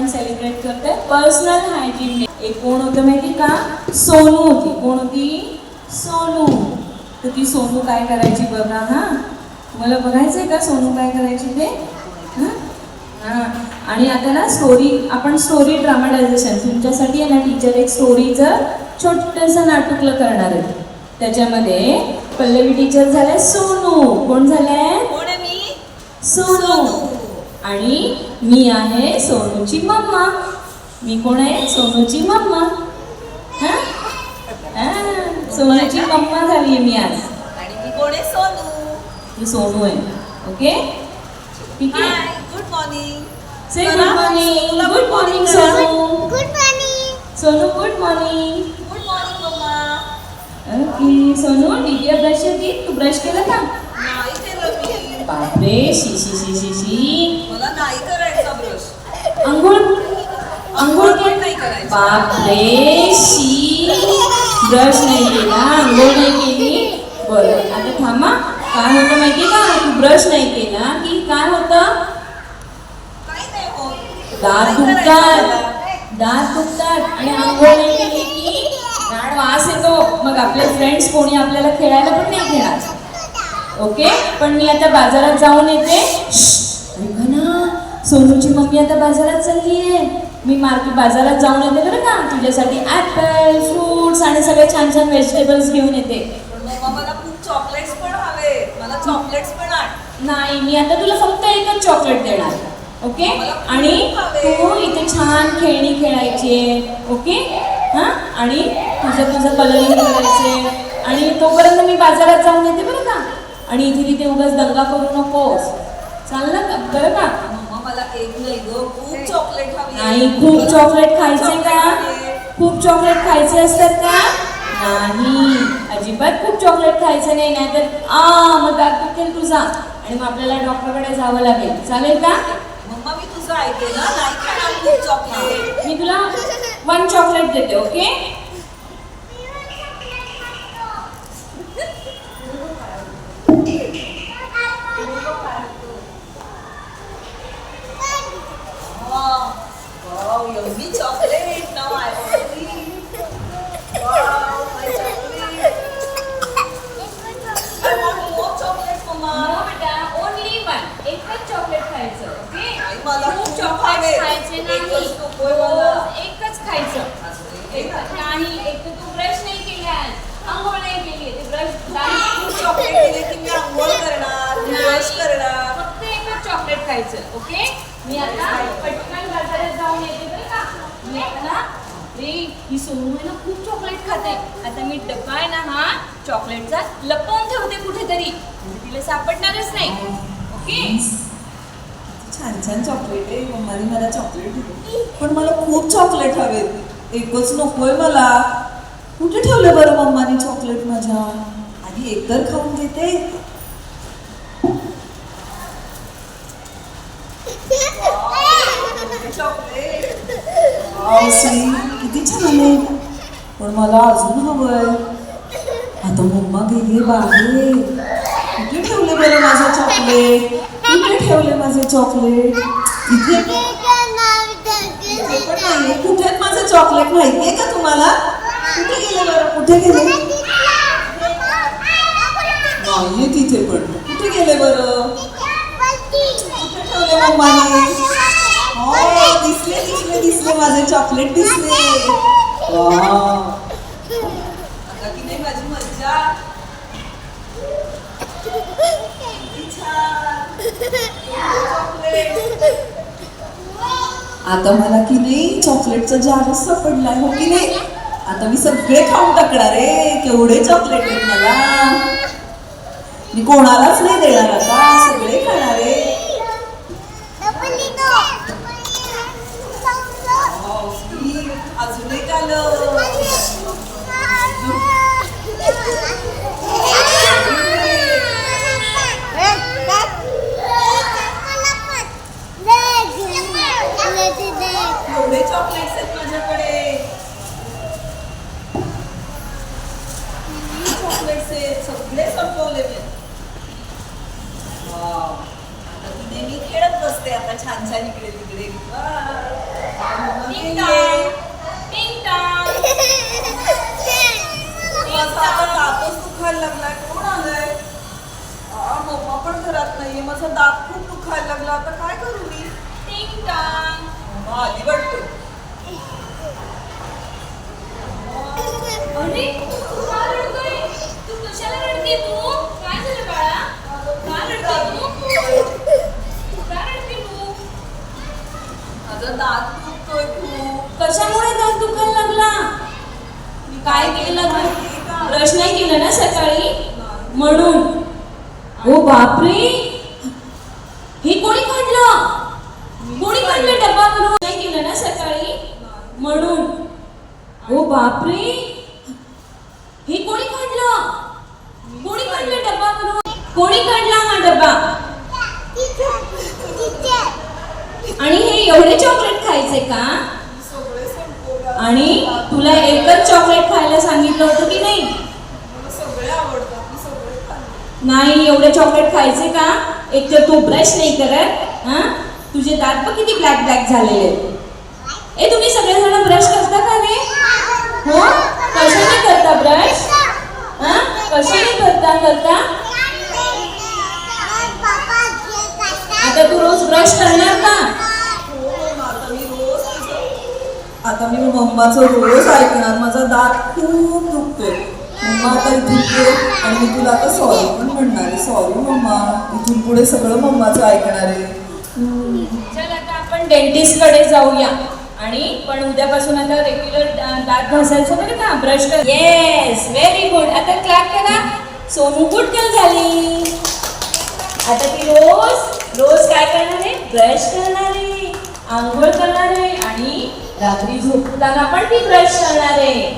Celebrate करते personal hygiene day. एक कोण होतं माहिती का? सोनू होती. कोण होती? सोनू. तर ती सोनू काय करायची बघा. हा, तुम्हाला बघायचंय का सोनू काय करायची ते? हां. आणि आता ना आपण स्टोरी ड्रामाटायझेशन तुमच्यासाठी आहे ना, टीचर एक स्टोरीचं छोटंसं नाटुकलं करणार आहे. त्याच्यामध्ये पल्लवी टीचर झाल्या सोनू. कोण झालंय? सोनू. आणि मी आहे सोनूची मम्मा. मी कोण आहे? सोनूची मम्मा. सोनूची मम्मा झाली मी आज. आणि मी कोण आहे? सोनू. ती सोनू आहे. ओके, ठीक आहे. Good morning. Say good morning. Good morning Sonu. Good morning. Sonu good morning. Good morning मम्मा. ओके सोनू, दीदी ब्रश येते. तू ब्रश केलं का? नाही केलं मी. बापरे, शी शी शी शी शी. मला नाही करायचा ब्रश. अंघोळ पण नाही करायचं. बापरे, शी. ब्रश नाही केला, अंघोळ नाही केली. बरं, आता थांबा. काय होतं माहिती का? तू ब्रश नाही केला की काय होतं? काही नाही होत. दात दुखतात आणि अंघोळ नाही केली की घाण वास येतो. मग आपले फ्रेंड्स कोणी आपल्याला खेळायला पण नाही घेणार. ओके, पण मी आता बाजारात जाऊन येते. ऐका ना, सोनूची मम्मी आता बाजारात चालली आहे. मी बाजारात जाऊन येते बरं का. तुझ्यासाठी ॲपल, फ्रूट्स आणि सगळे छान छान व्हेजिटेबल्स घेऊन येते. मम्मा मला खूप चॉकलेट्स पण हवे. मला चॉकलेट्स पण आण. नाही, मी आता तुला फक्त एकच चॉकलेट देणार. ओके, आणि तू इथे छान खेळणी खेळायची. ओके, हां, आणि तुझं कलरिंग करायचे. आणि तोपर्यंत मी बाजारात जाऊन येते बरं का. आणि इथे तिथे उगाच दंगा करू नकोस. चाललं का? बरं का? मम्मा मला एक नाही ग, खूप चॉकलेट हवी. नाही, खूप चॉकलेट खायचे का? खूप चॉकलेट खायचे असतात का? नाही, अजिबात खूप चॉकलेट खायचं नाही. नाहीतर मग दात दुखेल तुझा आणि मग आपल्याला डॉक्टरकडे जावं लागेल. चालेल का? मम्मा मी तुझं ऐकते ना. नाही खाणार खूप चॉकलेट. मी तुला 1 चॉकलेट देते. Okay, Wow, yummy chocolate. Now I want to eat. Wow, my chocolate. I want more chocolates, Mama. हो बेटा, ओनली 1. एकच चॉकलेट खायचं. ओके, आई, मला खूप खूप चॉकलेट हवे. खायचे नाही. एकच नकोय मला. एकच खायचं. एकच नाही. एक तर तू ब्रश नाही केलास, अंघोळ नाही केली. ते ब्रश खूप चॉकलेट दिले की मी अंघोळ करणार, ब्रश करणार. फक्त एकच चॉकलेट खायचं. ओके, मी आता पटकन बाजारात जाऊन येते बरं का. मी आता ना, ही सोनू आहे ना खूप चॉकलेट खाते. आता मी डब्बा आहे ना हा चॉकलेटचा लपवून ठेवते कुठेतरी, म्हणजे तिला सापडणारच नाही. ओके, छान छान चॉकलेट आहे. मम्माने मला चॉकलेट दिली, पण मला खूप चॉकलेट हवे. एकच नकोय मला. कुठे ठेवलं बरं मम्माने चॉकलेट माझ्या? आधी एक तर खाऊन घेते. चॉकलेट किती छान आहे, पण मला अजून हवंय. आता मम्मा गेली बाहेर. कुठे ठेवले बरं माझं चॉकलेट? कुठे ठेवले माझे चॉकलेट? इथे पण नाहीये. कुठे आहेत माझं चॉकलेट? माहितीये का तुम्हाला? कुठे गेले बरं? कुठे गेले? नाहीये तिथे पण. कुठे गेले बरं? कुठे ठेवले मम्माने? हो, दिसले दिसले दिसले माझे चॉकलेट दिसले. वाव, आता की नाही माझी मज्जा. आता मला की नाही चॉकलेटचा जारच सापडलाय. हो की नाही? आता मी सगळे खाऊन टाकणार आहे. केवढे चॉकलेट आहेत मला. मी कोणालाच नाही देणार, आता सगळे खाणार आहे. अजून एक आलं. एवढे चॉकलेट्स आहेत माझ्याकडे. चॉकलेट्स आहेत, सगळे संपवले मी. आता तिने मी खेळत बसते आता छान छान इकडे तिकडे. टिंग टॉंग टिंग टॉंग माझा आता दातच दुखायला लागलाय. कोण आलंय? मम्मा पण घरात नाहीये. माझा दात खूप दुखायला लागला. आता काय करू मी? टिंग टॉंग. मम्मा आली वाटतं. अरे तू का रडतोय? तू कशाला रडते तू? काय झालं बाळा? का रडते तू? का रडते तू? माझा दात दुखतोय खूप. कशामुळे दात दुखायला लागला? काय केलं तू? ब्रश नाही केलं ना सकाळी म्हणून. ओ बापरे, हे कोणी काढलं? कोणी काढलं डब्बा भरून? नाही केलं ना सकाळी म्हणून. ओ बापरे, हे कोणी काढलं? कोणी काढलं डब्बा भरून? कोणी काढला हा डब्बा? आणि हे एवढे चॉकलेट खायचे का? सगळे संपवले. आणि तुला एकच चॉकलेट खायला सांगितलं होतं की नाही? मला सगळे आवडतात. मी सगळे खाल्ले. नाही, एवढे चॉकलेट खायचे का? एक तर तू ब्रश नाही करत. हा, तुझे दात पण किती ब्लॅक ब्लॅक झालेले आहेत. ए, तुम्ही सगळेजण ब्रश करता का रे? हो, कशाने करता ब्रश? हा, कशाने करता? आता तू रोज ब्रश करणार का? आता मी मम्माचं रोज ऐकणार. माझा दात खूप दुखतोय. मम्मा आता इथून पुढे, आणि मी तुला आता सॉरी पण म्हणणार आहे. सॉरी मम्मा, इथून पुढे सगळं मम्माचं ऐकणार आहे. चल आता आपण डेंटिस्ट कडे जाऊया. आणि पण उद्यापासून आता रेग्युलर दात घासायचं बरं का, ब्रश कर. Yes, very good. आता क्लॅप करा. सोनू गुड गर्ल झाली. आता ती रोज काय करणार आहे? ब्रश करणार आहे, आंघोळ करणार आहे आणि रात्री झोपताना पण ती ब्रश करणार आहे.